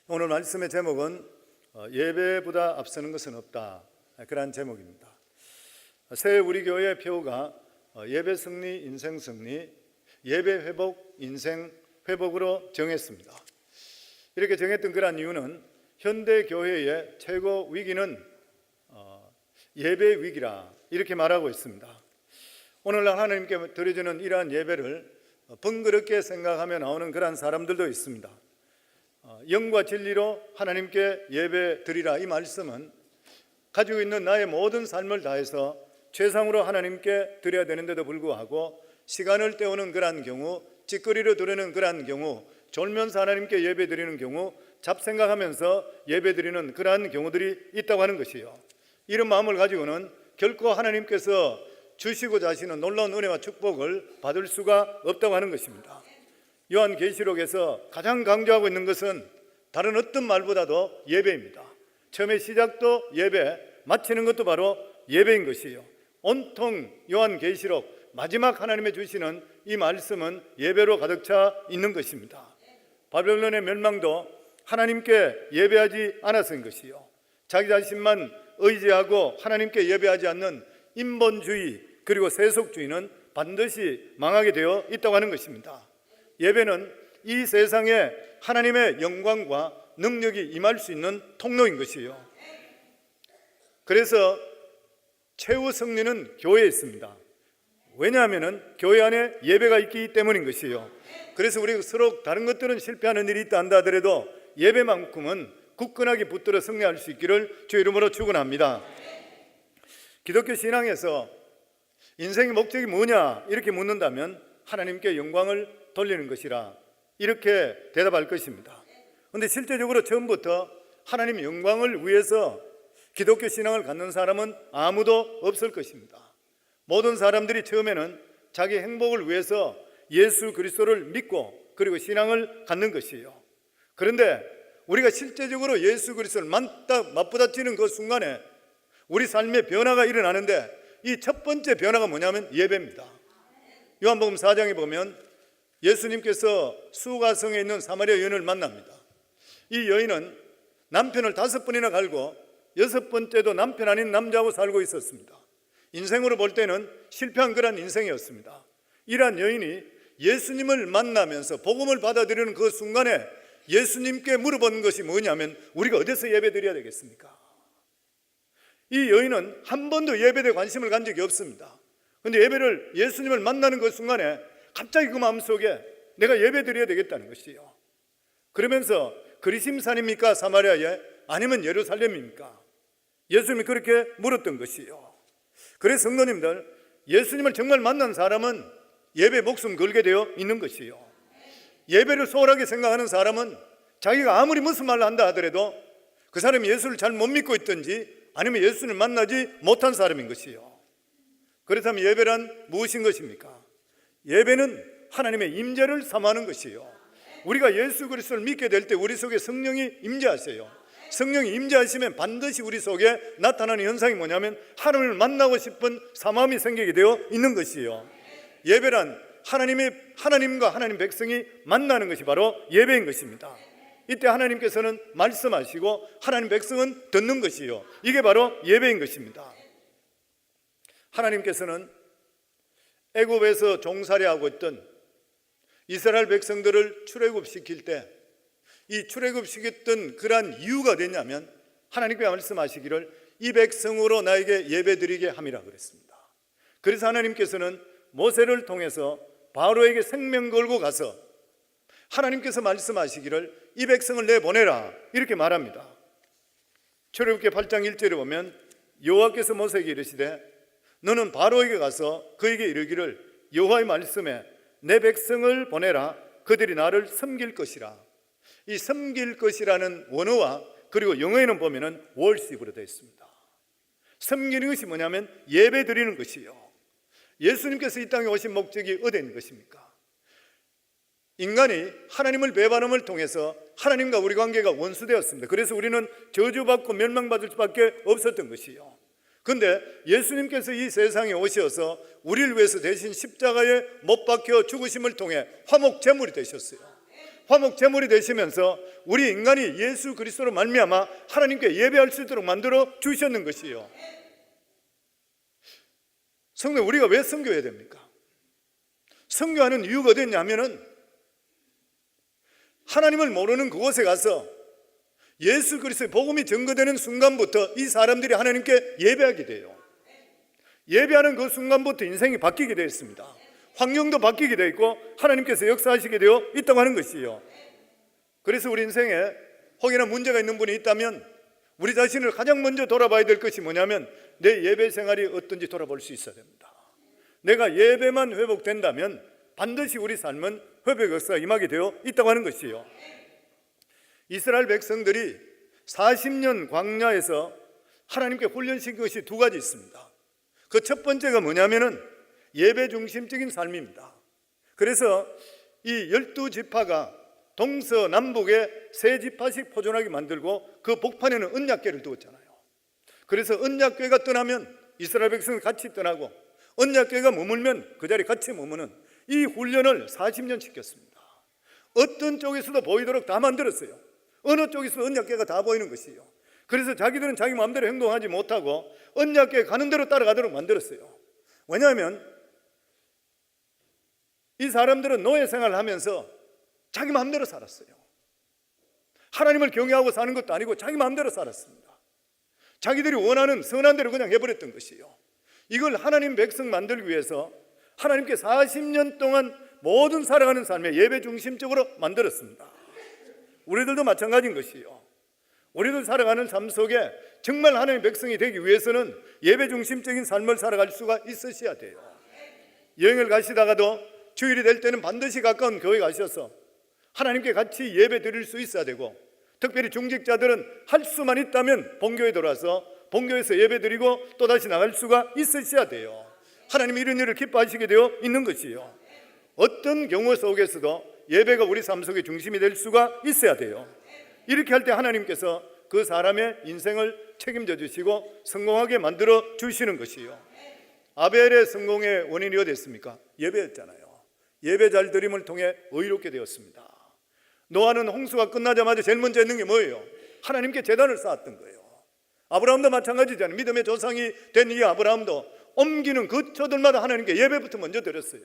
오늘 말씀의 제목은 예배보다 앞서는 것은 없다, 그런 제목입니다. 새 우리 교회의 표가 예배 승리, 인생 승리, 예배 회복, 인생 회복으로 정했습니다. 이렇게 정했던 그런 이유는 현대 교회의 최고 위기는 예배 위기라 이렇게 말하고 있습니다. 오늘날 하나님께 드려지는 이러한 예배를 번거롭게 생각하며 나오는 그런 사람들도 있습니다. 영과 진리로 하나님께 예배 드리라, 이 말씀은 가지고 있는 나의 모든 삶을 다해서 최상으로 하나님께 드려야 되는데도 불구하고 시간을 때우는 그러한 경우, 찌꺼리로 드리는 그러한 경우, 졸면서 하나님께 예배 드리는 경우, 잡생각하면서 예배 드리는 그러한 경우들이 있다고 하는 것이요, 이런 마음을 가지고는 결코 하나님께서 주시고자 하시는 놀라운 은혜와 축복을 받을 수가 없다고 하는 것입니다. 요한계시록에서 가장 강조하고 있는 것은 다른 어떤 말보다도 예배입니다. 처음에 시작도 예배, 마치는 것도 바로 예배인 것이에요. 온통 요한계시록 마지막 하나님의 주시는 이 말씀은 예배로 가득 차 있는 것입니다. 바벨론의 멸망도 하나님께 예배하지 않아서인 것이요, 자기 자신만 의지하고 하나님께 예배하지 않는 인본주의 그리고 세속주의는 반드시 망하게 되어 있다고 하는 것입니다. 예배는 이 세상에 하나님의 영광과 능력이 임할 수 있는 통로인 것이에요. 그래서 최후 승리는 교회에 있습니다. 왜냐하면 교회 안에 예배가 있기 때문인 것이에요. 그래서 우리가 서로 다른 것들은 실패하는 일이 있다 한다 하더라도 예배만큼은 굳건하게 붙들어 승리할 수 있기를 주 이름으로 축원합니다. 기독교 신앙에서 인생의 목적이 뭐냐 이렇게 묻는다면 하나님께 영광을 돌리는 것이라 이렇게 대답할 것입니다. 그런데 실제적으로 처음부터 하나님의 영광을 위해서 기독교 신앙을 갖는 사람은 아무도 없을 것입니다. 모든 사람들이 처음에는 자기 행복을 위해서 예수 그리스도를 믿고 그리고 신앙을 갖는 것이에요. 그런데 우리가 실제적으로 예수 그리스도를 맞부딪히는 그 순간에 우리 삶의 변화가 일어나는데, 이 첫 번째 변화가 뭐냐면 예배입니다. 요한복음 4장에 보면 예수님께서 수가성에 있는 사마리아 여인을 만납니다. 이 여인은 남편을 5번이나 갈고 6번째도 남편 아닌 남자하고 살고 있었습니다. 인생으로 볼 때는 실패한 그런 인생이었습니다. 이러한 여인이 예수님을 만나면서 복음을 받아들이는 그 순간에 예수님께 물어본 것이 뭐냐면, 우리가 어디서 예배 드려야 되겠습니까? 이 여인은 한 번도 예배에 관심을 간 적이 없습니다. 그런데 예수님을 만나는 그 순간에 갑자기 그 마음속에 내가 예배 드려야 되겠다는 것이에요. 그러면서 그리심산입니까? 사마리아에? 아니면 예루살렘입니까? 예수님이 그렇게 물었던 것이에요. 그래서 성도님들, 예수님을 정말 만난 사람은 예배 목숨 걸게 되어 있는 것이에요. 예배를 소홀하게 생각하는 사람은 자기가 아무리 무슨 말을 한다 하더라도 그 사람이 예수를 잘 못 믿고 있든지 아니면 예수를 만나지 못한 사람인 것이에요. 그렇다면 예배란 무엇인 것입니까? 예배는 하나님의 임재를 사모하는 것이에요. 우리가 예수 그리스도를 믿게 될 때 우리 속에 성령이 임재하세요. 성령이 임재하시면 반드시 우리 속에 나타나는 현상이 뭐냐면 하나님을 만나고 싶은 사모함이 생기게 되어 있는 것이에요. 예배란 하나님과 하나님 백성이 만나는 것이 바로 예배인 것입니다. 이때 하나님께서는 말씀하시고 하나님 백성은 듣는 것이요, 이게 바로 예배인 것입니다. 하나님께서는 애굽에서 종살이하고 있던 이스라엘 백성들을 출애굽시킬 때 이 출애굽시켰던 그러한 이유가 되냐면 하나님께 말씀하시기를 이 백성으로 나에게 예배드리게 함이라 그랬습니다. 그래서 하나님께서는 모세를 통해서 바로에게 생명 걸고 가서 하나님께서 말씀하시기를 이 백성을 내보내라 이렇게 말합니다. 출애굽기 8장 1절에 보면 여호와께서 모세에게 이르시되 너는 바로에게 가서 그에게 이르기를 여호와의 말씀에 내 백성을 보내라, 그들이 나를 섬길 것이라. 이 섬길 것이라는 원어와 그리고 영어에는 보면은 worship으로 되어 있습니다. 섬기는 것이 뭐냐면 예배 드리는 것이요. 예수님께서 이 땅에 오신 목적이 어디에 있는 것입니까? 인간이 하나님을 배반함을 통해서 하나님과 우리 관계가 원수되었습니다. 그래서 우리는 저주받고 멸망받을 수밖에 없었던 것이요. 그런데 예수님께서 이 세상에 오셔서 우리를 위해서 대신 십자가에 못 박혀 죽으심을 통해 화목 제물이 되셨어요. 화목 제물이 되시면서 우리 인간이 예수 그리스도로 말미암아 하나님께 예배할 수 있도록 만들어 주셨는 것이요. 성도, 우리가 왜 선교해야 됩니까? 선교하는 이유가 어디 있냐면은 하나님을 모르는 그곳에 가서 예수 그리스도의 복음이 증거되는 순간부터 이 사람들이 하나님께 예배하게 돼요. 예배하는 그 순간부터 인생이 바뀌게 되어 있습니다. 환경도 바뀌게 되어 있고 하나님께서 역사하시게 되어 있다고 하는 것이요. 그래서 우리 인생에 혹여나 문제가 있는 분이 있다면 우리 자신을 가장 먼저 돌아봐야 될 것이 뭐냐면 내 예배 생활이 어떤지 돌아볼 수 있어야 됩니다. 내가 예배만 회복된다면 반드시 우리 삶은 회복 역사가 임하게 되어 있다고 하는 것이요. 이스라엘 백성들이 40년 광야에서 하나님께 훈련시킨 것이 두 가지 있습니다. 그 첫 번째가 뭐냐면은 예배 중심적인 삶입니다. 그래서 이 12지파가 동서남북에 세 지파씩 포존하게 만들고 그 복판에는 언약궤를 두었잖아요. 그래서 언약궤가 떠나면 이스라엘 백성은 같이 떠나고 언약궤가 머물면 그 자리에 같이 머무는 이 훈련을 40년 시켰습니다. 어떤 쪽에서도 보이도록 다 만들었어요. 어느 쪽에서도 언약궤가 다 보이는 것이에요. 그래서 자기들은 자기 마음대로 행동하지 못하고 언약궤 가는 대로 따라가도록 만들었어요. 왜냐하면 이 사람들은 노예 생활을 하면서 자기 마음대로 살았어요. 하나님을 경외하고 사는 것도 아니고 자기 마음대로 살았습니다. 자기들이 원하는 선한 대로 그냥 해버렸던 것이에요. 이걸 하나님 백성 만들기 위해서 하나님께 40년 동안 모든 살아가는 삶에 예배 중심적으로 만들었습니다. 우리들도 마찬가지인 것이에요. 우리들 살아가는 삶 속에 정말 하나님의 백성이 되기 위해서는 예배 중심적인 삶을 살아갈 수가 있으셔야 돼요. 여행을 가시다가도 주일이 될 때는 반드시 가까운 교회 가셔서 하나님께 같이 예배 드릴 수 있어야 되고, 특별히 중직자들은 할 수만 있다면 본교에 들어와서 본교에서 예배 드리고 또다시 나갈 수가 있으셔야 돼요. 하나님이 이런 일을 기뻐하시게 되어 있는 것이요. 어떤 경우 속에서도 예배가 우리 삶 속의 중심이 될 수가 있어야 돼요. 이렇게 할 때 하나님께서 그 사람의 인생을 책임져 주시고 성공하게 만들어 주시는 것이요. 아벨의 성공의 원인이 어디 있습니까? 예배였잖아요. 예배 잘 드림을 통해 의롭게 되었습니다. 노아는 홍수가 끝나자마자 제일 먼저 했는 게 뭐예요? 하나님께 제단을 쌓았던 거예요. 아브라함도 마찬가지잖아요. 믿음의 조상이 된 이 아브라함도 옮기는 거처들마다 하나님께 예배부터 먼저 드렸어요.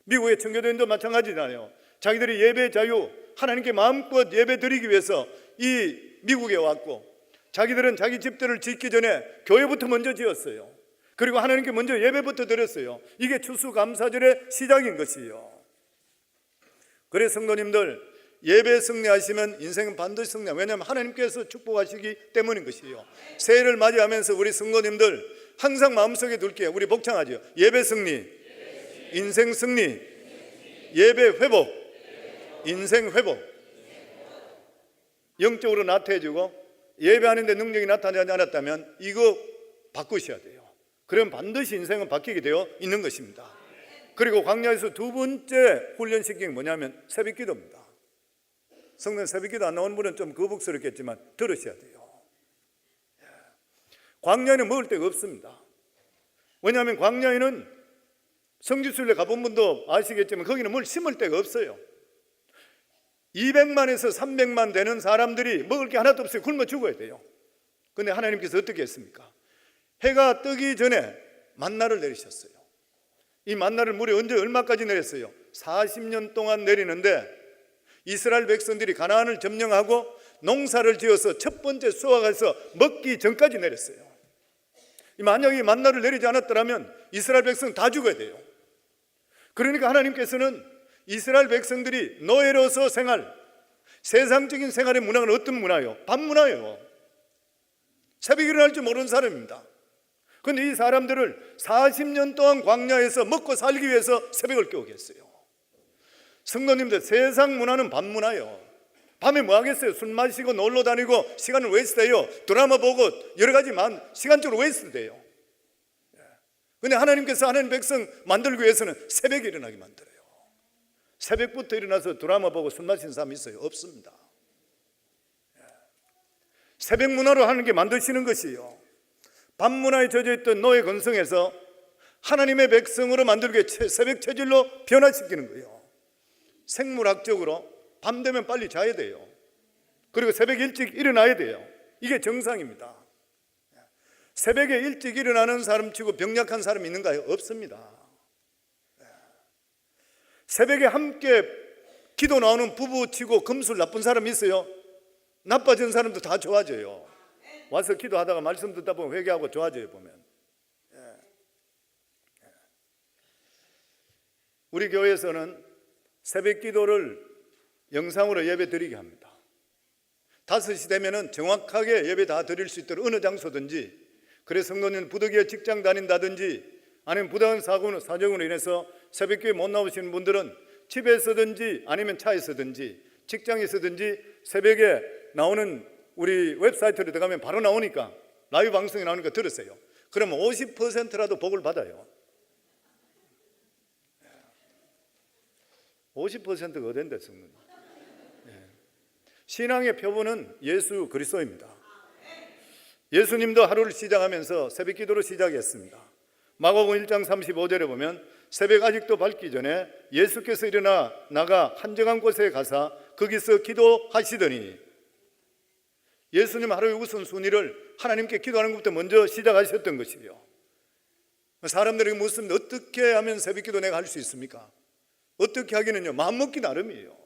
미국의 청교도인도 마찬가지잖아요. 자기들이 예배 자유, 하나님께 마음껏 예배 드리기 위해서 이 미국에 왔고, 자기들은 자기 집들을 짓기 전에 교회부터 먼저 지었어요. 그리고 하나님께 먼저 예배부터 드렸어요. 이게 추수감사절의 시작인 것이에요. 그래서 성도님들, 예배 승리하시면 인생은 반드시 승리합니다. 왜냐하면 하나님께서 축복하시기 때문인 것이에요. 새해를 맞이하면서 우리 성도님들 항상 마음속에 둘게요. 우리 복창하죠. 예배 승리, 인생 승리, 예배 회복, 인생 회복. 영적으로 나태해지고 예배하는데 능력이 나타나지 않았다면 이거 바꾸셔야 돼요. 그러면 반드시 인생은 바뀌게 되어 있는 것입니다. 그리고 광야에서 두 번째 훈련시킨 게 뭐냐면 새벽 기도입니다. 성경 새벽 기도 안 나오는 분은 좀 거북스럽겠지만 들으셔야 돼요. 광야에는 먹을 데가 없습니다. 왜냐하면 광야에는 성지순례 가본 분도 아시겠지만 거기는 뭘 심을 데가 없어요. 200만에서 300만 되는 사람들이 먹을 게 하나도 없어요. 굶어 죽어야 돼요. 그런데 하나님께서 어떻게 했습니까? 해가 뜨기 전에 만나를 내리셨어요. 이 만나를 무려 언제 얼마까지 내렸어요? 40년 동안 내리는데 이스라엘 백성들이 가나안을 점령하고 농사를 지어서 첫 번째 수확해서 먹기 전까지 내렸어요. 만약에 만나를 내리지 않았더라면 이스라엘 백성 다 죽어야 돼요. 그러니까 하나님께서는 이스라엘 백성들이 노예로서 생활, 세상적인 생활의 문화는 어떤 문화예요? 밤문화예요. 새벽에 일어날 줄 모르는 사람입니다. 그런데 이 사람들을 40년 동안 광야에서 먹고 살기 위해서 새벽을 깨우게 했어요. 성도님들, 세상 문화는 밤문화예요. 밤에 뭐 하겠어요? 술 마시고 놀러 다니고 시간을 웨이스트해요. 드라마 보고 여러 가지만 시간적으로 웨이스트돼요. 그런데 하나님께서 하나님 백성 만들기 위해서는 새벽에 일어나게 만들어요. 새벽부터 일어나서 드라마 보고 술 마시는 사람이 있어요? 없습니다. 새벽 문화로 하는 게 만드시는 것이에요. 밤문화에 젖어있던 노예 건성에서 하나님의 백성으로 만들기 위해 새벽 체질로 변화시키는 거예요. 생물학적으로 밤 되면 빨리 자야 돼요. 그리고 새벽에 일찍 일어나야 돼요. 이게 정상입니다. 새벽에 일찍 일어나는 사람 치고 병약한 사람 있는가요? 없습니다. 새벽에 함께 기도 나오는 부부 치고 금술 나쁜 사람 있어요? 나빠진 사람도 다 좋아져요. 와서 기도하다가 말씀 듣다 보면 회개하고 좋아져요. 보면 우리 교회에서는 새벽 기도를 영상으로 예배 드리게 합니다. 5시 되면은 정확하게 예배 다 드릴 수 있도록 어느 장소든지, 그래서 성도님 부득이해 직장 다닌다든지 아니면 부당한 사정으로 인해서 새벽기도에 못 나오시는 분들은 집에서든지 아니면 차에서든지 직장에서든지 새벽에 나오는 우리 웹사이트로 들어가면 바로 나오니까, 라이브 방송에 나오니까 들으세요. 그러면 50%라도 복을 받아요. 50%가 어딘데 성도님? 신앙의 표본은 예수 그리스도입니다. 예수님도 하루를 시작하면서 새벽 기도로 시작했습니다. 마가복음 1장 35절에 보면 새벽 아직도 밝기 전에 예수께서 일어나 나가 한적한 곳에 가사 거기서 기도하시더니, 예수님 하루의 우선순위를 하나님께 기도하는 것부터 먼저 시작하셨던 것이에요. 사람들에게 묻습니다. 어떻게 하면 새벽 기도 내가 할 수 있습니까? 어떻게 하기는요, 마음먹기 나름이에요.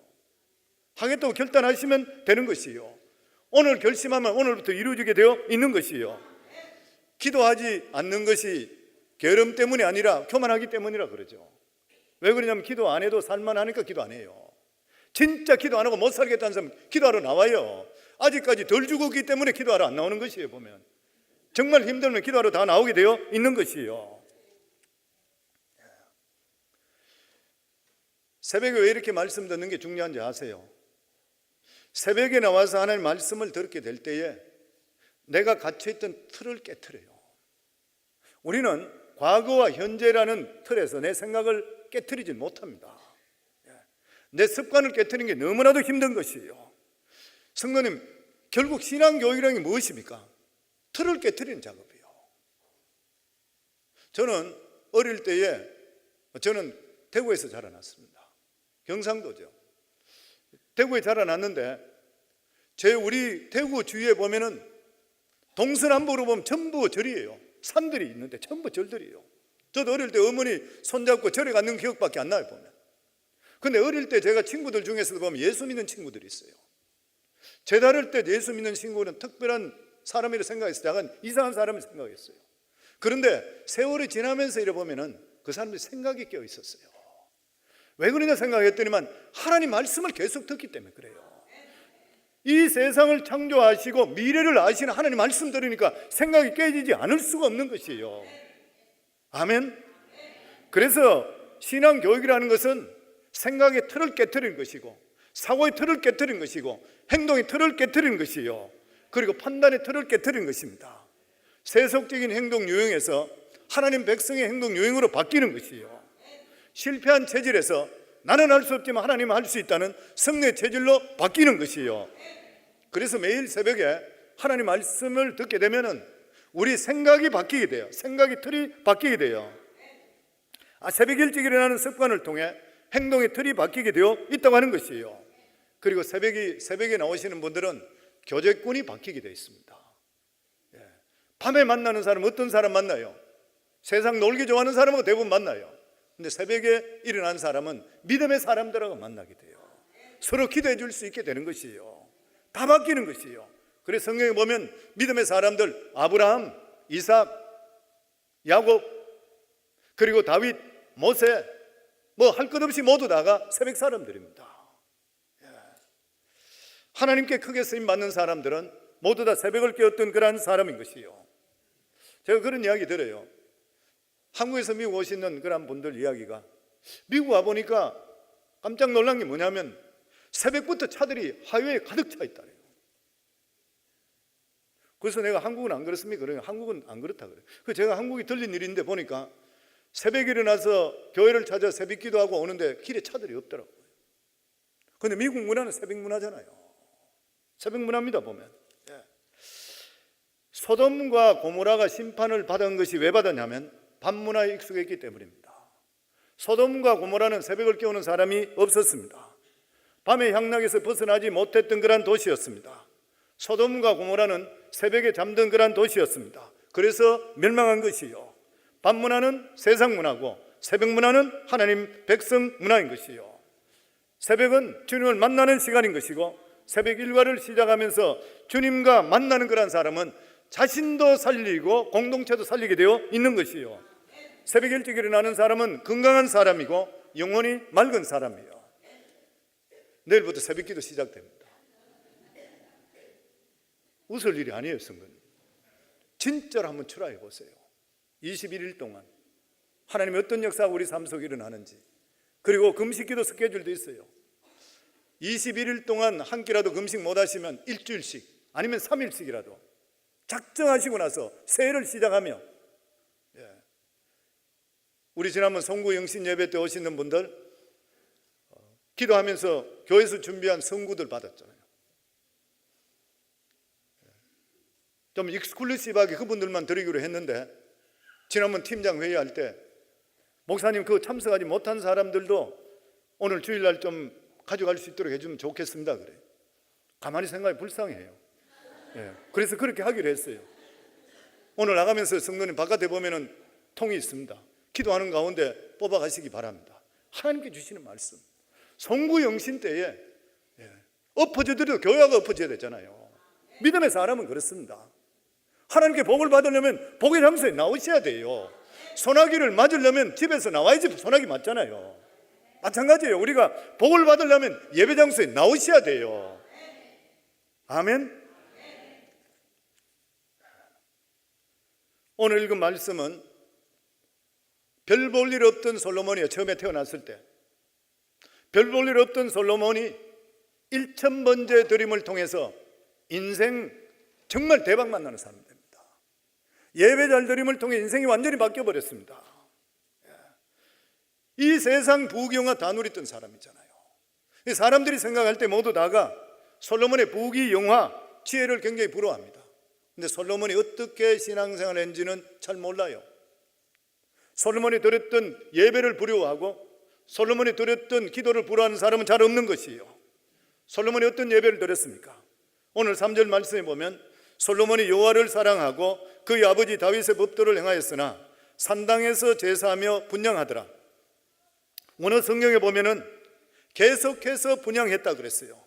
하겠다고 결단하시면 되는 것이요, 오늘 결심하면 오늘부터 이루어지게 되어 있는 것이요. 기도하지 않는 것이 게으름 때문이 아니라 교만하기 때문이라 그러죠. 왜 그러냐면 기도 안 해도 살만하니까 기도 안 해요. 진짜 기도 안 하고 못 살겠다는 사람 기도하러 나와요. 아직까지 덜 죽었기 때문에 기도하러 안 나오는 것이에요. 보면 정말 힘들면 기도하러 다 나오게 되어 있는 것이에요. 새벽에 왜 이렇게 말씀 듣는 게 중요한지 아세요? 새벽에 나와서 하나님 말씀을 듣게 될 때에 내가 갇혀있던 틀을 깨트려요. 우리는 과거와 현재라는 틀에서 내 생각을 깨트리지 못합니다. 내 습관을 깨트리는 게 너무나도 힘든 것이에요. 성도님, 결국 신앙교육이라는 게 무엇입니까? 틀을 깨트리는 작업이에요. 저는 어릴 때에 저는 대구에서 자라났습니다. 경상도죠. 대구에 자라났는데 우리 대구 주위에 보면은 동서남북으로 보면 전부 절이에요. 산들이 있는데 전부 절들이에요. 저도 어릴 때 어머니 손잡고 절에 갔는 기억밖에 안 나요. 보면. 근데 어릴 때 제가 친구들 중에서도 보면 예수 믿는 친구들이 있어요. 제 다를 때 예수 믿는 친구는 특별한 사람이라 생각했어요. 약간 이상한 사람을 생각했어요. 그런데 세월이 지나면서 이래 보면은 그 사람들이 생각이 깨어 있었어요. 왜 그러냐 생각했더니만 하나님 말씀을 계속 듣기 때문에 그래요. 이 세상을 창조하시고 미래를 아시는 하나님 말씀 들으니까 생각이 깨지지 않을 수가 없는 것이에요. 아멘. 그래서 신앙교육이라는 것은 생각의 틀을 깨트리는 것이고, 사고의 틀을 깨트리는 것이고, 행동의 틀을 깨트리는 것이요, 그리고 판단의 틀을 깨트리는 것입니다. 세속적인 행동 유형에서 하나님 백성의 행동 유형으로 바뀌는 것이요, 실패한 체질에서 나는 할 수 없지만 하나님은 할 수 있다는 성령의 체질로 바뀌는 것이요. 그래서 매일 새벽에 하나님 말씀을 듣게 되면은 우리 생각이 바뀌게 돼요. 생각의 틀이 바뀌게 돼요. 새벽 일찍 일어나는 습관을 통해 행동의 틀이 바뀌게 되어 있다고 하는 것이에요. 그리고 새벽에 나오시는 분들은 교제꾼이 바뀌게 되어 있습니다. 밤에 만나는 사람, 어떤 사람 만나요? 세상 놀기 좋아하는 사람하고 대부분 만나요. 근데 새벽에 일어난 사람은 믿음의 사람들하고 만나게 돼요. 서로 기도해 줄 수 있게 되는 것이에요. 다 바뀌는 것이에요. 그래서 성경에 보면 믿음의 사람들, 아브라함, 이삭, 야곱, 그리고 다윗, 모세, 뭐 할 것 없이 모두 다가 새벽 사람들입니다. 하나님께 크게 쓰임 받는 사람들은 모두 다 새벽을 깨웠던 그러한 사람인 것이요. 제가 그런 이야기 들어요. 한국에서 미국 오시는 그런 분들 이야기가, 미국 와보니까 깜짝 놀란 게 뭐냐면 새벽부터 차들이 하이웨이에 가득 차 있다래요. 그래서 내가 한국은 안 그렇습니까? 그래요. 한국은 안 그렇다 그래요. 그래서 제가 한국이 들린 일인데 보니까 새벽에 일어나서 교회를 찾아 새벽 기도하고 오는데 길에 차들이 없더라고요. 그런데 미국 문화는 새벽 문화잖아요. 새벽 문화입니다 보면. 소돔과 고모라가 심판을 받은 것이 왜 받았냐면 밤 문화에 익숙했기 때문입니다. 소돔과 고모라는 새벽을 깨우는 사람이 없었습니다. 밤의 향락에서 벗어나지 못했던 그러한 도시였습니다. 소돔과 고모라는 새벽에 잠든 그러한 도시였습니다. 그래서 멸망한 것이요, 밤 문화는 세상 문화고 새벽 문화는 하나님 백성 문화인 것이요, 새벽은 주님을 만나는 시간인 것이고 새벽 일과를 시작하면서 주님과 만나는 그러한 사람은 자신도 살리고 공동체도 살리게 되어 있는 것이요, 새벽 일찍 일어나는 사람은 건강한 사람이고 영혼이 맑은 사람이에요. 내일부터 새벽 기도 시작됩니다. 웃을 일이 아니에요. 성근 진짜로 한번 출하해 보세요. 21일 동안 하나님이 어떤 역사가 우리 삶 속에 일어나는지, 그리고 금식기도 스케줄도 있어요. 21일 동안 한 끼라도 금식 못 하시면 일주일씩 아니면 3일씩이라도 작정하시고 나서 새해를 시작하며, 우리 지난번 송구 영신 예배 때 오시는 분들 기도하면서 교회에서 준비한 성구들 받았잖아요. 좀 익스클루시브하게 그분들만 드리기로 했는데, 지난번 팀장 회의할 때 목사님 그 참석하지 못한 사람들도 오늘 주일날 좀 가져갈 수 있도록 해주면 좋겠습니다 그래요. 가만히 생각해 불쌍해요. 그래서 그렇게 하기로 했어요. 오늘 나가면서 성도님 바깥에 보면은 통이 있습니다. 기도하는 가운데 뽑아 가시기 바랍니다. 하나님께 주시는 말씀. 송구 영신 때에 엎어져도 교회가 엎어져야 되잖아요. 믿음의 사람은 그렇습니다. 하나님께 복을 받으려면 복의 장소에 나오셔야 돼요. 소나기를 맞으려면 집에서 나와야지 소나기 맞잖아요. 마찬가지예요. 우리가 복을 받으려면 예배 장소에 나오셔야 돼요. 아멘. 오늘 읽은 말씀은 별 볼 일 없던 솔로몬이 처음에 태어났을 때 별 볼 일 없던 솔로몬이 1000번째 드림을 통해서 인생 정말 대박 만나는 사람 됩니다. 예배 잘 드림을 통해 인생이 완전히 바뀌어버렸습니다. 이 세상 부귀영화 다 누렸던 사람이잖아요. 사람들이 생각할 때 모두 다가 솔로몬의 부귀영화, 지혜를 굉장히 부러워합니다. 근데 솔로몬이 어떻게 신앙생활을 했는지는 잘 몰라요. 솔로몬이 드렸던 예배를 부러워하고 솔로몬이 드렸던 기도를 부러워하는 사람은 잘 없는 것이에요. 솔로몬이 어떤 예배를 드렸습니까? 오늘 3절 말씀에 보면 솔로몬이 여호와를 사랑하고 그의 아버지 다윗의 법도를 행하였으나 산당에서 제사하며 분향하더라. 오늘 성경에 보면은 계속해서 분향했다 그랬어요.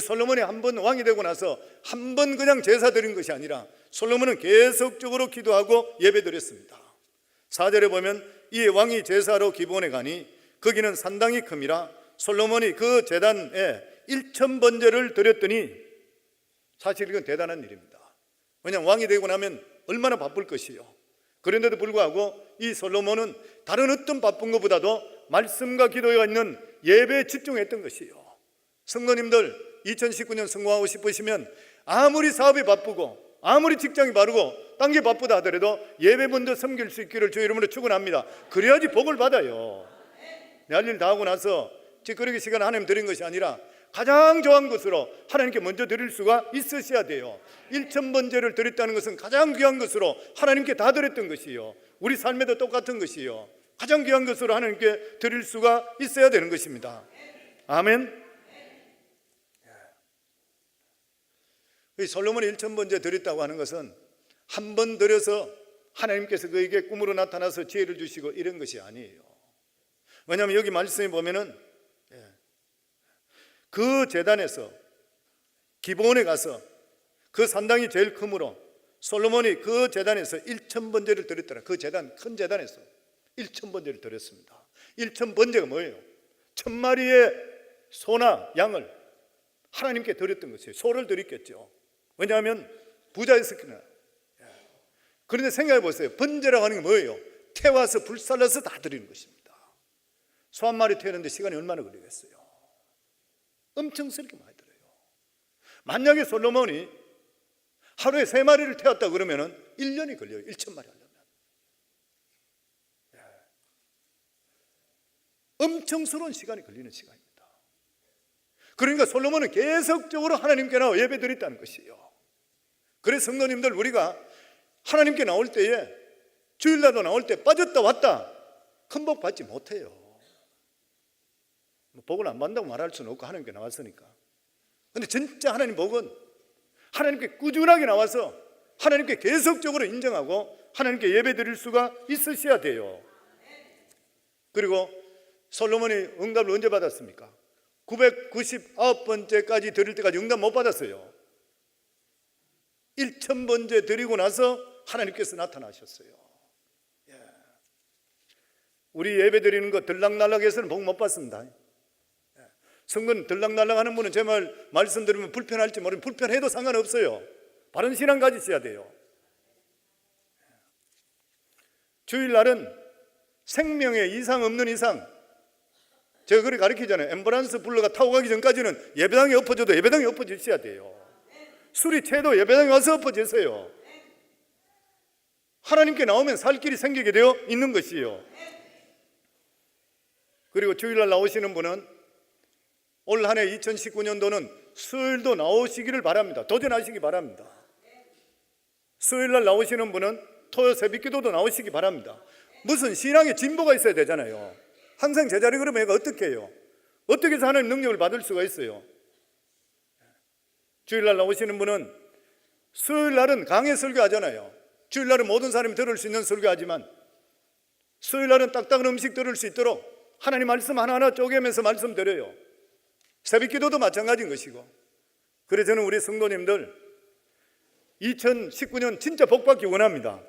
솔로몬이 한 번 왕이 되고 나서 한 번 그냥 제사 드린 것이 아니라 솔로몬은 계속적으로 기도하고 예배 드렸습니다. 4절에 보면 이에 왕이 제사로 기브온에 가니 거기는 산당이 큼이라 솔로몬이 그 제단에 1000번제를 드렸더니, 사실 이건 대단한 일입니다. 왜냐하면 왕이 되고 나면 얼마나 바쁠 것이요. 그런데도 불구하고 이 솔로몬은 다른 어떤 바쁜 것보다도 말씀과 기도가 있는 예배에 집중했던 것이요. 성도님들 2019년 성공하고 싶으시면 아무리 사업이 바쁘고 아무리 직장이 바르고 딴 게 바쁘다 하더라도 예배 먼저 섬길 수 있기를 주의 이름으로 축원합니다. 그래야지 복을 받아요. 내 할 일 다 하고 나서 찌끄러기 시간 하나님 드린 것이 아니라 가장 좋아하는 것으로 하나님께 먼저 드릴 수가 있으셔야 돼요. 1000번제를 드렸다는 것은 가장 귀한 것으로 하나님께 다 드렸던 것이요. 우리 삶에도 똑같은 것이요. 가장 귀한 것으로 하나님께 드릴 수가 있어야 되는 것입니다. 아멘. 솔로몬이 1000번제 드렸다고 하는 것은 한 번 드려서 하나님께서 그에게 꿈으로 나타나서 지혜를 주시고 이런 것이 아니에요. 왜냐하면 여기 말씀에 보면은 그 제단에서 기브온에 가서 그 산당이 제일 크므로 솔로몬이 그 제단에서 1000번제를 드렸더라. 그 제단, 큰 제단에서 1000번제를 드렸습니다. 1000번제가 뭐예요? 1000마리의 소나 양을 하나님께 드렸던 것이에요. 소를 드렸겠죠. 왜냐하면 부자였었구나. 그런데 생각해 보세요. 번제라고 하는 게 뭐예요? 태워서 불살라서 다 드리는 것입니다. 소 한 마리 태우는데 시간이 얼마나 걸리겠어요? 엄청스럽게 많이 들어요. 만약에 솔로몬이 하루에 3마리를 태웠다 그러면은 1년이 걸려요. 1000마리 하려면. 엄청스러운 시간이 걸리는 시간입니다. 그러니까 솔로몬은 계속적으로 하나님께 나와 예배 드렸다는 것이에요. 그래서 성도님들, 우리가 하나님께 나올 때에 주일날도 나올 때 빠졌다 왔다 큰 복 받지 못해요. 복을 안 받는다고 말할 수는 없고 하나님께 나왔으니까. 근데 진짜 하나님 복은 하나님께 꾸준하게 나와서 하나님께 계속적으로 인정하고 하나님께 예배 드릴 수가 있으셔야 돼요. 그리고 솔로몬이 응답을 언제 받았습니까? 999번째까지 드릴 때까지 응답 못 받았어요. 1000번째 드리고 나서 하나님께서 나타나셨어요. 우리 예배 드리는 거 들락날락해서는 복 못 받습니다. 성근 들락날락 하는 분은 제 말씀 들으면 불편할지 모르면 불편해도 상관없어요. 바른 신앙 가지셔야 돼요. 주일날은 생명에 이상 없는 이상, 제가 그렇게 가르치잖아요. 앰뷸런스 불러가 타고 가기 전까지는 예배당에 엎어져도 예배당에 엎어지셔야 돼요. 술이 채도 예배당에 와서 엎어지세요. 하나님께 나오면 살 길이 생기게 되어 있는 것이요. 그리고 주일날 나오시는 분은 올 한 해 2019년도는 수요일도 나오시기를 바랍니다. 도전하시기 바랍니다. 수요일날 나오시는 분은 토요 새벽기도도 나오시기 바랍니다. 무슨 신앙의 진보가 있어야 되잖아요. 항상 제자리 그러면 얘가 어떻게 해요? 어떻게 해서 하나님 능력을 받을 수가 있어요? 주일날 나오시는 분은 수요일날은 강해 설교하잖아요. 주일날은 모든 사람이 들을 수 있는 설교하지만 수요일날은 딱딱한 음식 들을 수 있도록 하나님 말씀 하나하나 쪼개면서 말씀드려요. 새벽기도도 마찬가지인 것이고. 그래서 저는 우리 성도님들 2019년 진짜 복받기 원합니다.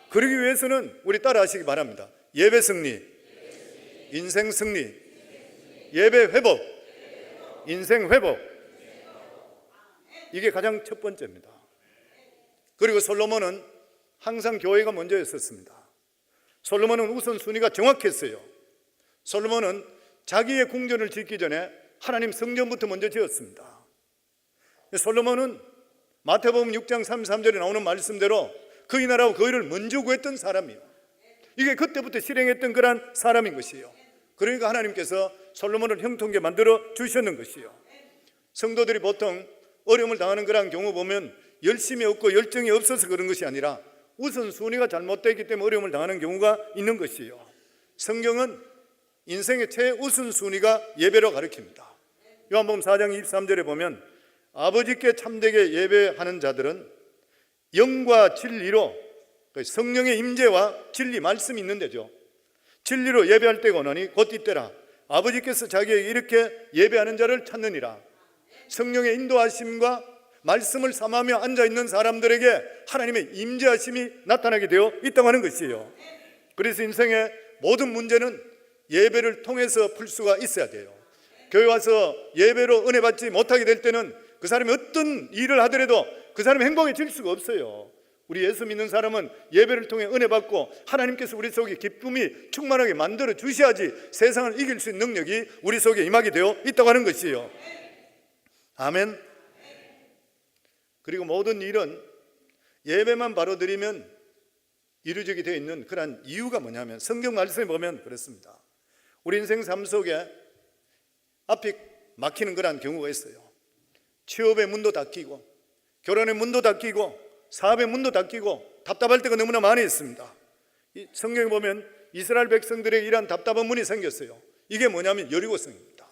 그러기 위해서는 우리 따라 하시기 바랍니다. 예배 승리, 인생 승리, 예배 회복, 인생 회복. 이게 가장 첫 번째입니다. 그리고 솔로몬은 항상 교회가 먼저였었습니다. 솔로몬은 우선순위가 정확했어요. 솔로몬은 자기의 궁전을 짓기 전에 하나님 성전부터 먼저 지었습니다. 솔로몬은 마태복음 6장 33절에 나오는 말씀대로 그의 나라와 그의를 먼저 구했던 사람이에요. 이게 그때부터 실행했던 그런 사람인 것이에요. 그러니까 하나님께서 솔로몬을 형통하게 만들어 주셨는 것이에요. 성도들이 보통 어려움을 당하는 그런 경우 보면 열심이 없고 열정이 없어서 그런 것이 아니라 우선순위가 잘못되기 때문에 어려움을 당하는 경우가 있는 것이에요. 성경은 인생의 최우선순위가 예배로 가르칩니다. 요한복음 4장 23절에 보면 아버지께 참되게 예배하는 자들은 영과 진리로, 성령의 임재와 진리 말씀이 있는 데죠. 진리로 예배할 때가 오나니 곧 이때라. 아버지께서 자기에게 이렇게 예배하는 자를 찾느니라. 성령의 인도하심과 말씀을 삼하며 앉아있는 사람들에게 하나님의 임재하심이 나타나게 되어 있다고 하는 것이에요. 그래서 인생의 모든 문제는 예배를 통해서 풀 수가 있어야 돼요. 교회 와서 예배로 은혜 받지 못하게 될 때는 그 사람이 어떤 일을 하더라도 그 사람이 행복해질 수가 없어요. 우리 예수 믿는 사람은 예배를 통해 은혜 받고 하나님께서 우리 속에 기쁨이 충만하게 만들어 주셔야지 세상을 이길 수 있는 능력이 우리 속에 임하게 되어 있다고 하는 것이에요. 아멘. 그리고 모든 일은 예배만 바로 드리면 이루어지게 되어 있는 그런 이유가 뭐냐면 성경 말씀에 보면 그렇습니다. 우리 인생 삶 속에 앞이 막히는 그런 경우가 있어요. 취업의 문도 닫히고 결혼의 문도 닫히고 사업의 문도 닫히고 답답할 때가 너무나 많이 있습니다. 성경에 보면 이스라엘 백성들에게 이러한 답답한 문이 생겼어요. 이게 뭐냐면 여리고성입니다.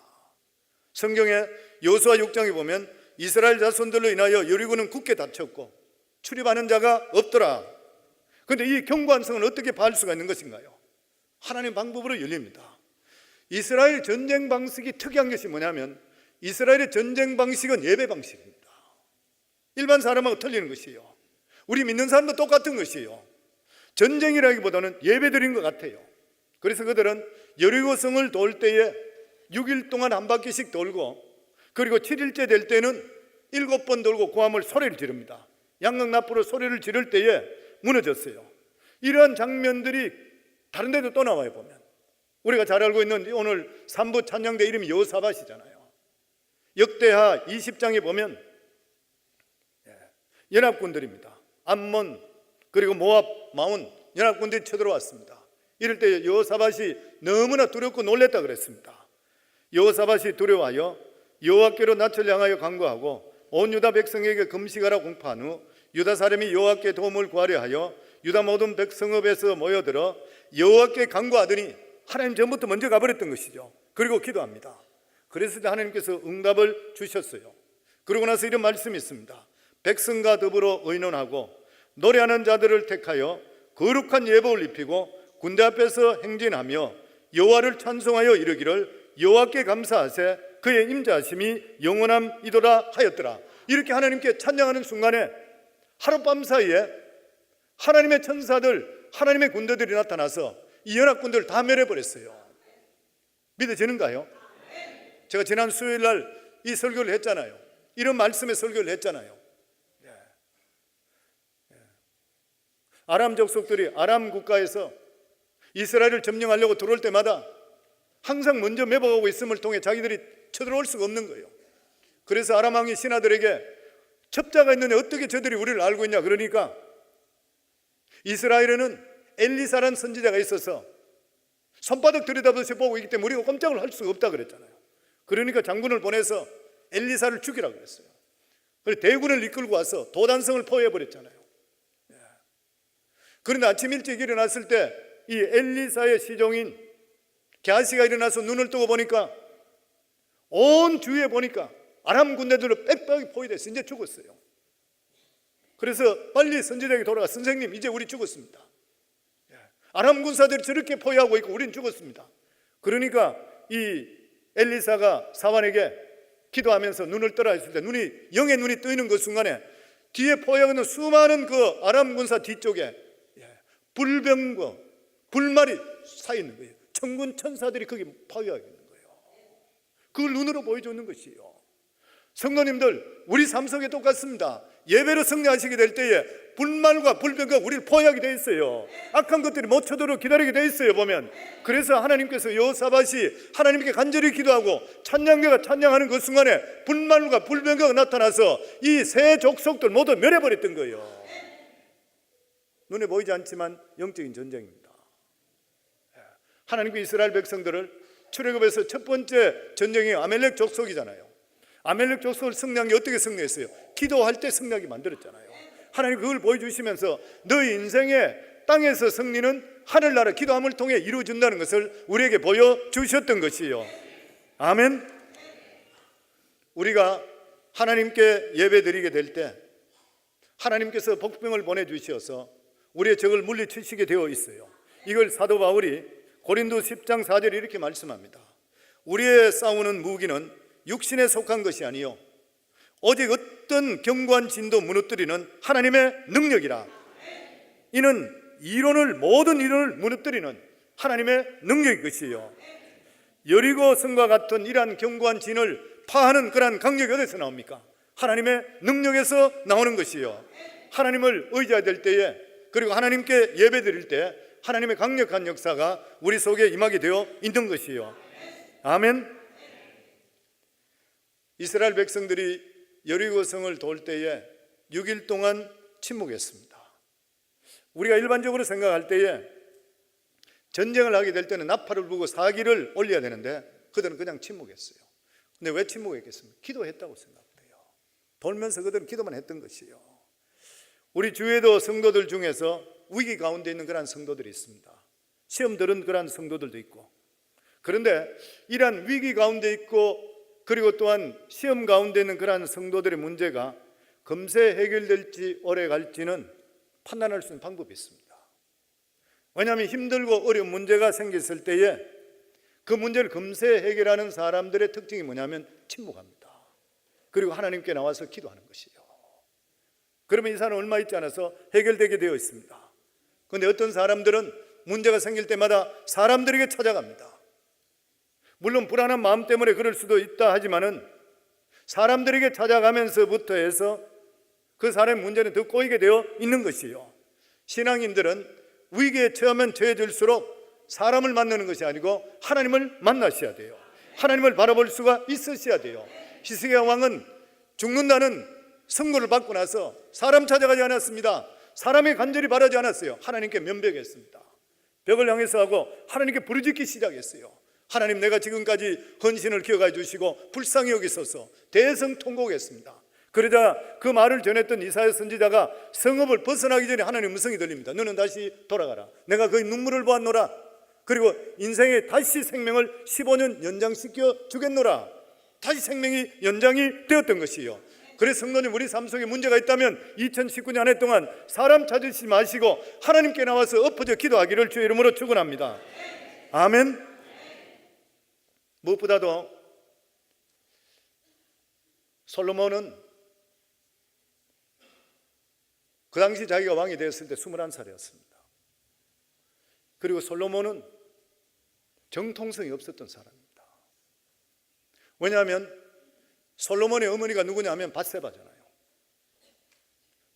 성경에 여호수아 6장에 보면 이스라엘 자손들로 인하여 여리고는 굳게 닫혔고 출입하는 자가 없더라. 그런데 이 견고한 성은 어떻게 파할 수가 있는 것인가요? 하나님의 방법으로 열립니다. 이스라엘 전쟁 방식이 특이한 것이 뭐냐면 이스라엘의 전쟁 방식은 예배 방식입니다. 일반 사람하고 틀리는 것이에요. 우리 믿는 사람도 똑같은 것이에요. 전쟁이라기보다는 예배 드린 것 같아요. 그래서 그들은 여리고성을 돌 때에 6일 동안 한 바퀴씩 돌고 그리고 7일째 될 때는 7번 돌고 고함을 소리를 지릅니다. 양극나프로 소리를 지를 때에 무너졌어요. 이러한 장면들이 다른 데도 또 나와요. 보면 우리가 잘 알고 있는 오늘 3부 찬양대 이름이 여호사밧이잖아요. 역대하 20장에 보면 연합군들입니다. 암몬 그리고 모압, 마온 연합군들이 쳐들어왔습니다. 이럴 때 여호사밧이 너무나 두렵고 놀랬다 그랬습니다. 여호사밧이 두려워하여 여호와께로 낯을 향하여 간구하고 온 유다 백성에게 금식하라 공포한 후 유다 사람이 여호와께 도움을 구하려 하여 유다 모든 백성읍에서 모여들어 여호와께 간구하더니 하나님 전부터 먼저 가버렸던 것이죠. 그리고 기도합니다. 그래서 하나님께서 응답을 주셨어요. 그러고 나서 이런 말씀이 있습니다. 백성과 더불어 의논하고 노래하는 자들을 택하여 거룩한 예복을 입히고 군대 앞에서 행진하며 여호와를 찬송하여 이르기를 여호와께 감사하세 그의 임자하심이 영원함이도다 하였더라. 이렇게 하나님께 찬양하는 순간에 하룻밤 사이에 하나님의 천사들, 하나님의 군대들이 나타나서 이 연합군들을 다 멸해버렸어요. 믿어지는가요? 제가 지난 수요일 날 이 설교를 했잖아요. 이런 말씀의 설교를 했잖아요. 아람 족속들이 아람 국가에서 이스라엘을 점령하려고 들어올 때마다 항상 먼저 매복하고 있음을 통해 자기들이 쳐들어올 수가 없는 거예요. 그래서 아람 왕이 신하들에게 첩자가 있는데 어떻게 저들이 우리를 알고 있냐 그러니까 이스라엘에는 엘리사라는 선지자가 있어서 손바닥 들여다보면서 보고 있기 때문에 우리가 꼼짝을 할 수가 없다 그랬잖아요. 그러니까 장군을 보내서 엘리사를 죽이라고 그랬어요. 그래서 대군을 이끌고 와서 도단성을 포위해버렸잖아요. 그런데 아침 일찍 일어났을 때 이 엘리사의 시종인 게하시가 일어나서 눈을 뜨고 보니까 온 주위에 보니까 아람 군대들로 빽빽이 포위돼서 이제 죽었어요. 그래서 빨리 선지자에게 돌아가 선생님 이제 우리 죽었습니다. 아람 군사들이 저렇게 포위하고 있고 우리는 죽었습니다. 그러니까 이 엘리사가 사환에게 기도하면서 눈을 뜨라 했을 때 영의 눈이 뜨이는 그 순간에 뒤에 포위하고 있는 수많은 그 아람 군사 뒤쪽에 불병과 불말이 사 있는 거예요. 천군 천사들이 거기 포위하고 있는 거예요. 그걸 눈으로 보여주는 것이에요. 성도님들, 우리 삶 속에 똑같습니다. 예배로 승리하시게 될 때에 불말과 불병과 우리를 포위하게 돼 있어요. 악한 것들이 못 쳐들어 기다리게 돼 있어요. 보면 그래서 하나님께서 여호사밧이 하나님께 간절히 기도하고 찬양대가 찬양하는 그 순간에 불말과 불병과 나타나서 이 세 족속들 모두 멸해버렸던 거예요. 눈에 보이지 않지만 영적인 전쟁입니다. 하나님께 이스라엘 백성들을 출애굽에서 첫 번째 전쟁이 아멜렉 족속이잖아요. 아멜렉 족속을 승리한 게 어떻게 승리했어요? 기도할 때 승리하게 만들었잖아요. 하나님 그걸 보여주시면서 너희 인생의 땅에서 승리는 하늘나라 기도함을 통해 이루어진다는 것을 우리에게 보여주셨던 것이에요. 아멘. 우리가 하나님께 예배드리게 될 때 하나님께서 복병을 보내주셔서 우리의 적을 물리치시게 되어 있어요. 이걸 사도 바울이 고린도 10장 4절에 이렇게 말씀합니다. 우리의 싸우는 무기는 육신에 속한 것이 아니요 오직 어떤 견고한 진도 무너뜨리는 하나님의 능력이라. 이는 모든 이론을 무너뜨리는 하나님의 능력일 것이에요. 여리고 성과 같은 이러한 견고한 진을 파하는 그러한 강력이 어디서 나옵니까? 하나님의 능력에서 나오는 것이에요. 하나님을 의지해야 될 때에 그리고 하나님께 예배 드릴 때 하나님의 강력한 역사가 우리 속에 임하게 되어 있는 것이에요. 아멘. 이스라엘 백성들이 여리고성을 돌 때에 6일 동안 침묵했습니다. 우리가 일반적으로 생각할 때에 전쟁을 하게 될 때는 나팔을 불고 사기를 올려야 되는데 그들은 그냥 침묵했어요. 근데 왜 침묵했겠습니까? 기도했다고 생각돼요. 돌면서 그들은 기도만 했던 것이에요. 우리 주위에도 성도들 중에서 위기 가운데 있는 그런 성도들이 있습니다. 시험 들은 그런 성도들도 있고. 그런데 이러한 위기 가운데 있고 그리고 또한 시험 가운데 있는 그러한 성도들의 문제가 금세 해결될지 오래 갈지는 판단할 수 있는 방법이 있습니다. 왜냐하면 힘들고 어려운 문제가 생겼을 때에 그 문제를 금세 해결하는 사람들의 특징이 뭐냐면 침묵합니다. 그리고 하나님께 나와서 기도하는 것이에요. 그러면 이 사람은 얼마 있지 않아서 해결되게 되어 있습니다. 그런데 어떤 사람들은 문제가 생길 때마다 사람들에게 찾아갑니다. 물론 불안한 마음 때문에 그럴 수도 있다 하지만은 사람들에게 찾아가면서부터 해서 그 사람의 문제는 더 꼬이게 되어 있는 것이에요. 신앙인들은 위기에 처하면 처해질수록 사람을 만나는 것이 아니고 하나님을 만나셔야 돼요. 하나님을 바라볼 수가 있으셔야 돼요. 히스기야 왕은 죽는다는 선고를 받고 나서 사람 찾아가지 않았습니다. 사람의 간절히 바라지 않았어요. 하나님께 면벽했습니다. 벽을 향해서 하고 하나님께 부르짖기 시작했어요. 하나님, 내가 지금까지 헌신을 기억해 주시고 불쌍히 여기소서 대성통곡했습니다. 그러자 그 말을 전했던 이사야 선지자가 성읍을 벗어나기 전에 하나님 음성이 들립니다. 너는 다시 돌아가라. 내가 그의 눈물을 보았노라. 그리고 인생에 다시 생명을 15년 연장시켜 주겠노라. 다시 생명이 연장이 되었던 것이요. 그래서 성도님, 우리 삶 속에 문제가 있다면 2019년 한 해 동안 사람 찾으시지 마시고 하나님께 나와서 엎어져 기도하기를 주의 이름으로 축원합니다. 아멘. 무엇보다도 솔로몬은 그 당시 자기가 왕이 되었을 때 21살이었습니다. 그리고 솔로몬은 정통성이 없었던 사람입니다. 왜냐하면 솔로몬의 어머니가 누구냐면 밧세바잖아요.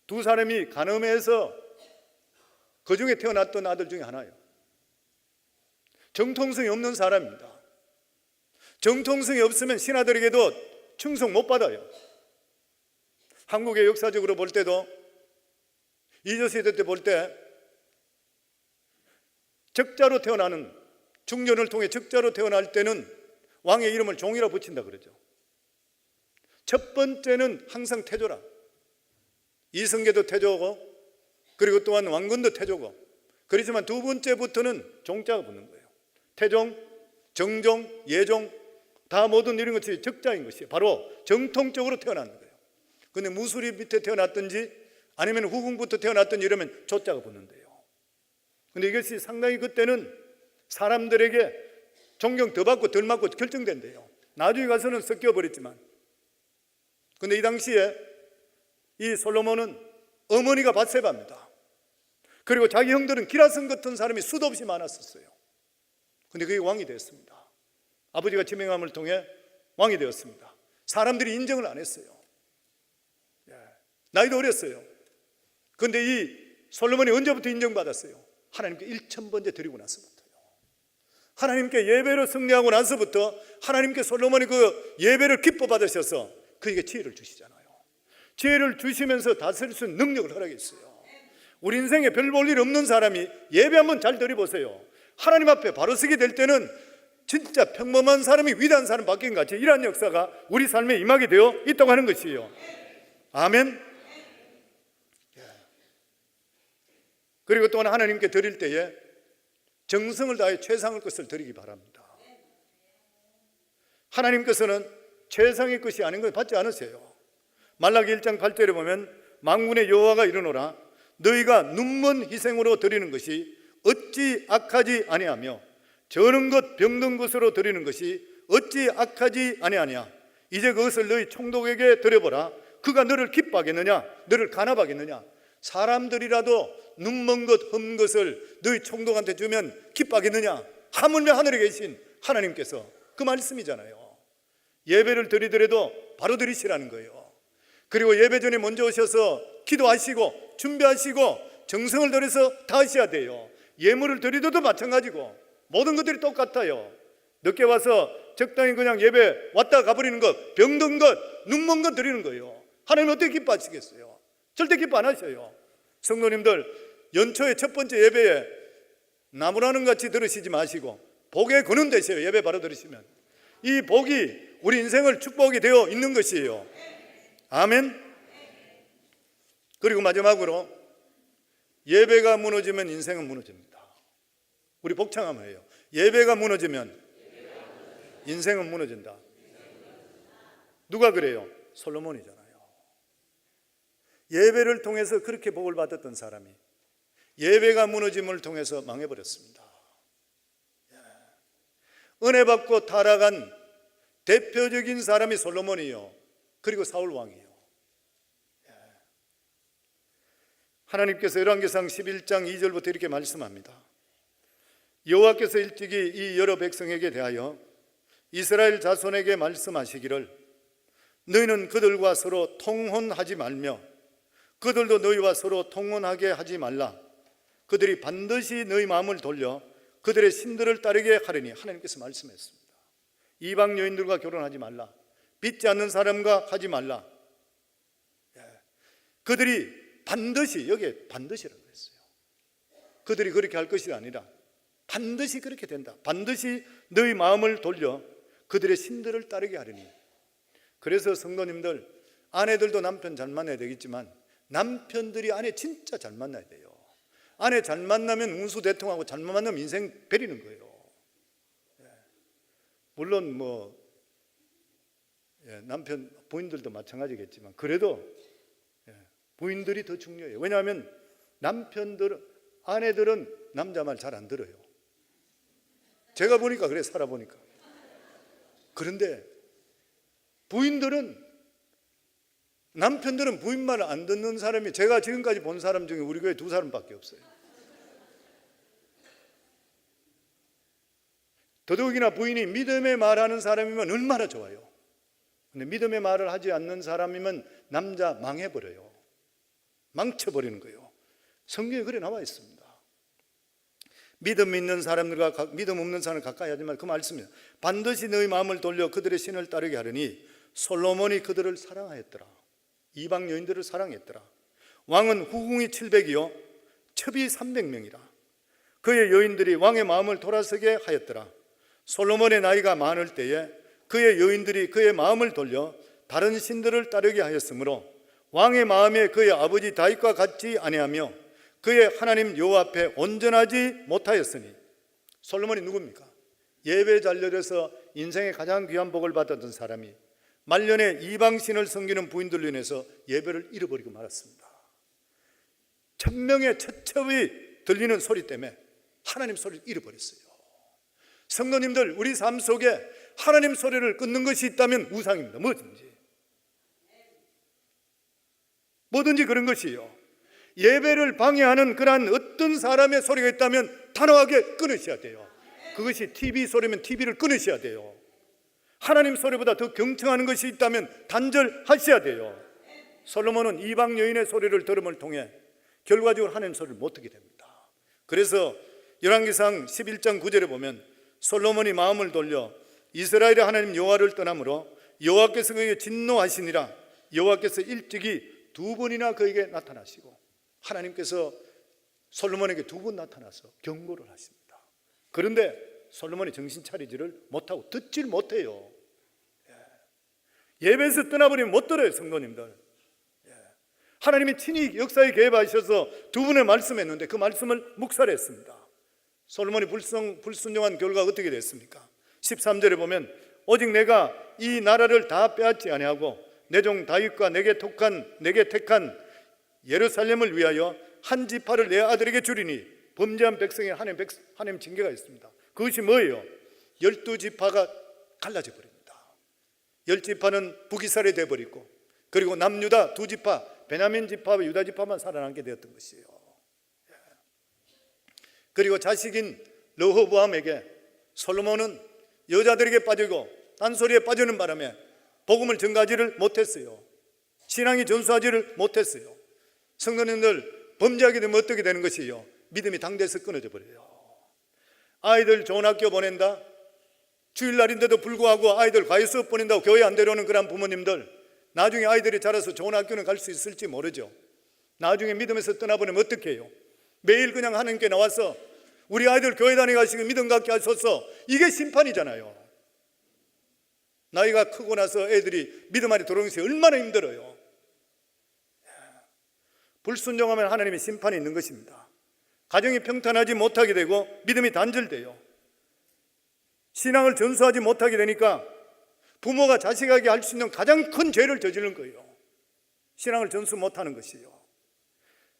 두 사람이 간음해서 그 중에 태어났던 아들 중에 하나예요. 정통성이 없는 사람입니다. 정통성이 없으면 신하들에게도 충성 못 받아요. 한국의 역사적으로 볼 때도 이조시대 때 볼 때 적자로 태어나는, 중전을 통해 적자로 태어날 때는 왕의 이름을 종이라 붙인다 그러죠. 첫 번째는 항상 태조라. 이성계도 태조고, 그리고 또한 왕건도 태조고, 그렇지만 두 번째부터는 종자가 붙는 거예요. 태종, 정종, 예종 다 모든 이런 것이 적자인 것이에요. 바로 정통적으로 태어나는 거예요. 근데 무수리 밑에 태어났든지 아니면 후궁부터 태어났든지 이러면 조자가 붙는데요. 근데 이것이 상당히 그때는 사람들에게 존경 더 받고 덜 받고 결정된대요. 나중에 가서는 섞여 버렸지만, 근데 이 당시에 이 솔로몬은 어머니가 밧세바입니다. 그리고 자기 형들은 기라성 같은 사람이 수도 없이 많았었어요. 근데 그게 왕이 됐습니다. 아버지가 지명함을 통해 왕이 되었습니다. 사람들이 인정을 안 했어요. 나이도 어렸어요. 그런데 이 솔로몬이 언제부터 인정받았어요? 하나님께 1000번째 드리고 나서부터요. 하나님께 예배를 승리하고 나서부터 하나님께 솔로몬이 그 예배를 기뻐 받으셔서 그에게 지혜를 주시잖아요. 지혜를 주시면서 다스릴 수 있는 능력을 허락했어요. 우리 인생에 별 볼 일 없는 사람이 예배 한번 잘 드려보세요. 하나님 앞에 바로 서게 될 때는 진짜 평범한 사람이 위대한 사람 바뀐 같이 이러한 역사가 우리 삶에 임하게 되어 있다고 하는 것이에요. 아멘. 그리고 또한 하나님께 드릴 때에 정성을 다해 최상의 것을 드리기 바랍니다. 하나님께서는 최상의 것이 아닌 걸 받지 않으세요. 말라기 1장 8절에 보면 만군의 여호와가 이르노라 너희가 눈먼 희생으로 드리는 것이 어찌 악하지 아니하며 저는 것 병든 것으로 드리는 것이 어찌 악하지 아니하냐. 이제 그것을 너희 총독에게 드려보라. 그가 너를 기뻐하겠느냐 너를 간합하겠느냐. 사람들이라도 눈먼 것 흠 것을 너희 총독한테 주면 기뻐하겠느냐. 하물며 하늘에 계신 하나님께서 그 말씀이잖아요. 예배를 드리더라도 바로 드리시라는 거예요. 그리고 예배 전에 먼저 오셔서 기도하시고 준비하시고 정성을 들여서 다 하셔야 돼요. 예물을 드리더도 마찬가지고 모든 것들이 똑같아요. 늦게 와서 적당히 그냥 예배 왔다 가버리는 것, 병든 것, 눈먼 것 드리는 거예요. 하나님 어떻게 기뻐하시겠어요? 절대 기뻐 안 하셔요. 성도님들, 연초의 첫 번째 예배에 나무라는 같이 들으시지 마시고 복의 근원 되세요. 예배 바로 들으시면 이 복이 우리 인생을 축복이 되어 있는 것이에요. 아멘. 그리고 마지막으로 예배가 무너지면 인생은 무너집니다. 우리 복창하면 해요. 예배가 무너지면 인생은 무너진다. 누가 그래요? 솔로몬이잖아요. 예배를 통해서 그렇게 복을 받았던 사람이 예배가 무너짐을 통해서 망해버렸습니다. 은혜 받고 타락한 대표적인 사람이 솔로몬이요, 그리고 사울 왕이요. 하나님께서 열왕기상 11장 2절부터 이렇게 말씀합니다. 여호와께서 일찍이 이 여러 백성에게 대하여 이스라엘 자손에게 말씀하시기를 너희는 그들과 서로 통혼하지 말며 그들도 너희와 서로 통혼하게 하지 말라. 그들이 반드시 너희 마음을 돌려 그들의 신들을 따르게 하려니. 하나님께서 말씀했습니다. 이방 여인들과 결혼하지 말라. 믿지 않는 사람과 하지 말라. 그들이 반드시, 여기에 반드시라고 했어요. 그들이 그렇게 할 것이 아니라 반드시 그렇게 된다. 반드시 너희 마음을 돌려 그들의 신들을 따르게 하려니. 그래서 성도님들, 아내들도 남편 잘 만나야 되겠지만 남편들이 아내 진짜 잘 만나야 돼요. 아내 잘 만나면 운수대통하고 잘못 만나면 인생 베리는 거예요. 물론 남편, 부인들도 마찬가지겠지만 그래도 부인들이 더 중요해요. 왜냐하면 아내들은 남자 말 잘 안 들어요. 제가 보니까 그래, 살아보니까. 그런데 남편들은 부인 말을 안 듣는 사람이 제가 지금까지 본 사람 중에 우리 교회 2사람밖에 없어요. 더더욱이나 부인이 믿음의 말하는 사람이면 얼마나 좋아요. 근데 믿음의 말을 하지 않는 사람이면 남자 망해버려요. 망쳐버리는 거예요. 성경에 그래 나와 있습니다. 믿음 있는 사람들과 믿음 없는 사람을 가까이 하지 말고 그 말씀이에요. 반드시 너희 마음을 돌려 그들의 신을 따르게 하려니 솔로몬이 그들을 사랑하였더라. 이방 여인들을 사랑했더라. 왕은 후궁이 700이요 첩이 300명이라. 그의 여인들이 왕의 마음을 돌아서게 하였더라. 솔로몬의 나이가 많을 때에 그의 여인들이 그의 마음을 돌려 다른 신들을 따르게 하였으므로 왕의 마음에 그의 아버지 다윗과 같지 아니하며 그의 하나님 여호와 앞에 온전하지 못하였으니. 솔로몬이 누굽니까? 예배 잘 드려서 인생의 가장 귀한 복을 받았던 사람이 말년에 이방신을 섬기는 부인들로 인해서 예배를 잃어버리고 말았습니다. 1000명의 처첩이 들리는 소리 때문에 하나님 소리를 잃어버렸어요. 성도님들, 우리 삶 속에 하나님 소리를 끊는 것이 있다면 우상입니다. 뭐든지 그런 것이요. 예배를 방해하는 그러한 어떤 사람의 소리가 있다면 단호하게 끊으셔야 돼요. 그것이 TV 소리면 TV를 끊으셔야 돼요. 하나님 소리보다 더 경청하는 것이 있다면 단절하셔야 돼요. 솔로몬은 이방 여인의 소리를 들음을 통해 결과적으로 하나님 소리를 못 듣게 됩니다. 그래서 열왕기상 11장 9절에 보면 솔로몬이 마음을 돌려 이스라엘의 하나님 여호와를 떠나므로 여호와께서 그에게 진노하시니라. 여호와께서 일찍이 2번이나 그에게 나타나시고 하나님께서 솔로몬에게 2번 나타나서 경고를 하십니다. 그런데 솔로몬이 정신 차리지를 못하고 듣질 못해요. 예배에서 떠나버리면 못 들어요. 성도님들, 하나님이 친히 역사에 개입하셔서 2번의 말씀했는데 그 말씀을 묵살했습니다. 솔로몬이 불순종한 결과가 어떻게 됐습니까? 13절에 보면 오직 내가 이 나라를 다 빼앗지 아니하고 내 종 다윗과 내게 택한 예루살렘을 위하여 한 지파를 내 아들에게 주리니 범죄한 백성에 하나님 징계가 있습니다. 그것이 뭐예요? 12지파가 갈라져 버립니다. 10지파는 북이스라엘이 되어버리고 그리고 남유다 2지파 베냐민 지파와 유다 지파만 살아남게 되었던 것이에요. 그리고 자식인 르호보암에게 솔로몬은 여자들에게 빠지고 딴소리에 빠지는 바람에 복음을 전가하지를 못했어요. 신앙이 전수하지를 못했어요. 성도님들, 범죄하게 되면 어떻게 되는 것이에요? 믿음이 당대에서 끊어져 버려요. 아이들 좋은 학교 보낸다, 주일날인데도 불구하고 아이들 과외 수업 보낸다고 교회 안 데려오는 그런 부모님들, 나중에 아이들이 자라서 좋은 학교는 갈 수 있을지 모르죠. 나중에 믿음에서 떠나보내면 어떻게 해요? 매일 그냥 하나님께 나와서 우리 아이들 교회 다니가시고 믿음 갖게 하소서, 이게 심판이잖아요. 나이가 크고 나서 애들이 믿음 안에 들어오는 것이 얼마나 힘들어요. 불순종하면 하나님의 심판이 있는 것입니다. 가정이 평탄하지 못하게 되고 믿음이 단절돼요. 신앙을 전수하지 못하게 되니까 부모가 자식에게 할 수 있는 가장 큰 죄를 저지른 거예요. 신앙을 전수 못하는 것이에요.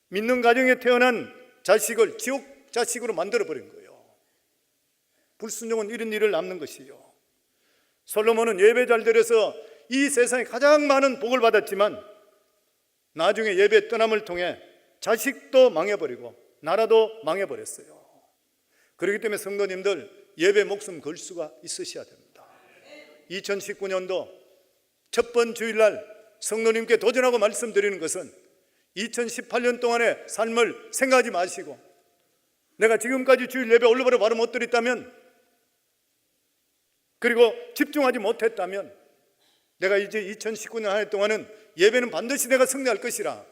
믿는 가정에 태어난 자식을 지옥 자식으로 만들어버린 거예요. 불순종은 이런 일을 낳는 것이에요. 솔로몬은 예배 잘 드려서 이 세상에 가장 많은 복을 받았지만 나중에 예배 떠남을 통해 자식도 망해버리고 나라도 망해버렸어요. 그렇기 때문에 성도님들, 예배 목숨 걸 수가 있으셔야 됩니다. 2019년도 첫 번 주일날 성도님께 도전하고 말씀드리는 것은 2018년 동안의 삶을 생각하지 마시고 내가 지금까지 주일 예배 올바로 바로 못 드렸다면, 그리고 집중하지 못했다면 내가 이제 2019년 한 해 동안은 예배는 반드시 내가 승리할 것이라,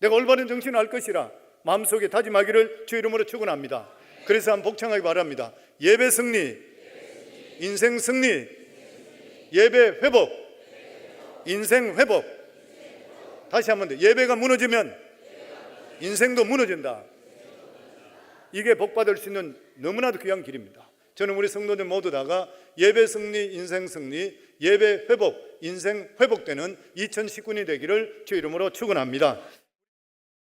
내가 올바른 정신을 할 것이라 마음속에 다짐하기를 주 이름으로 축원합니다. 그래서 한번 복창하기 바랍니다. 예배 승리, 인생 승리, 예배 회복, 인생 회복. 다시 한번 더, 예배가 무너지면 인생도 무너진다. 이게 복받을 수 있는 너무나도 귀한 길입니다. 저는 우리 성도들 모두 다가 예배 승리, 인생 승리, 예배 회복, 인생 회복되는 2019년이 되기를 주 이름으로 축원합니다.